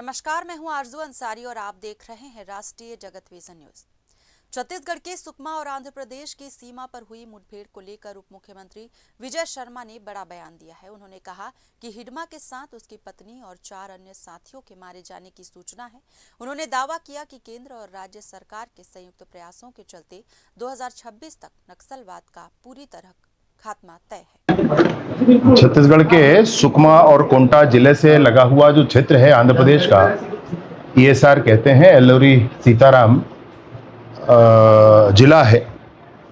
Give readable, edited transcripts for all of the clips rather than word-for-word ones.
नमस्कार, मैं हूं आरजू अंसारी और आप देख रहे हैं राष्ट्रीय जगत विजन न्यूज। छत्तीसगढ़ के सुकमा और आंध्र प्रदेश की सीमा पर हुई मुठभेड़ को लेकर उप मुख्यमंत्री विजय शर्मा ने बड़ा बयान दिया है। उन्होंने कहा कि हिडमा के साथ उसकी पत्नी और 4 अन्य साथियों के मारे जाने की सूचना है। उन्होंने दावा किया कि केंद्र और राज्य सरकार के संयुक्त प्रयासों के चलते 2026 तक नक्सलवाद का पूरी तरह खात्मा तय है। छत्तीसगढ़ के सुकमा और कोंटा जिले से लगा हुआ जो क्षेत्र है आंध्र प्रदेश का, ईएसआर कहते हैं, एल्लोरी सीताराम जिला है।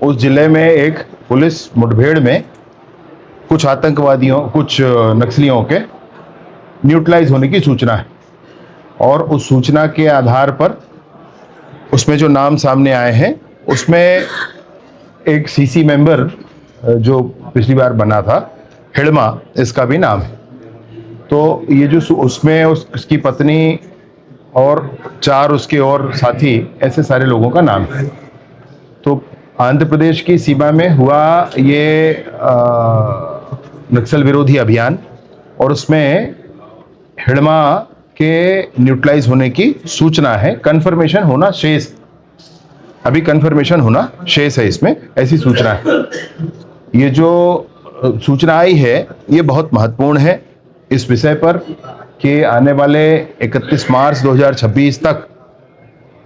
उस जिले में एक पुलिस मुठभेड़ में कुछ आतंकवादियों, कुछ नक्सलियों के न्यूट्रलाइज होने की सूचना है और उस सूचना के आधार पर उसमें जो नाम सामने आए हैं उसमें एक सीसी मेंबर जो पिछली बार बना था, हिडमा इसका भी नाम है। तो ये जो उसमें उसकी पत्नी और 4 उसके और साथी, ऐसे सारे लोगों का नाम है। तो आंध्र प्रदेश की सीमा में हुआ ये नक्सल विरोधी अभियान और उसमें हिडमा के न्यूट्रलाइज होने की सूचना है। कंफर्मेशन होना शेष, अभी कंफर्मेशन होना शेष है, इसमें ऐसी सूचना है। ये जो सूचना आई है ये बहुत महत्वपूर्ण है इस विषय पर कि आने वाले 31 मार्च 2026 तक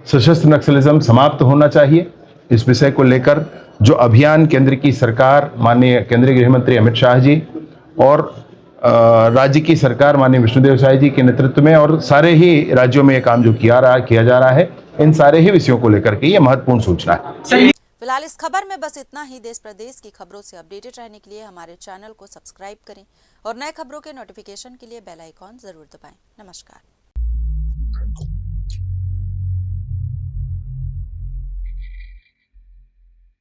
सशस्त्र नक्सलिज्म समाप्त होना चाहिए। इस विषय को लेकर जो अभियान केंद्र की सरकार, माननीय केंद्रीय गृह मंत्री अमित शाह जी और राज्य की सरकार माननीय विष्णुदेव साय जी के नेतृत्व में और सारे ही राज्यों में ये काम जो किया जा रहा है, इन सारे ही विषयों को लेकर के ये महत्वपूर्ण सूचना है। फिलहाल इस खबर में बस इतना ही। देश प्रदेश की खबरों से अपडेटेड रहने के लिए हमारे चैनल को सब्सक्राइब करें और नए खबरों के नोटिफिकेशन के लिए बेल आइकॉन जरूर दबाएं। नमस्कार।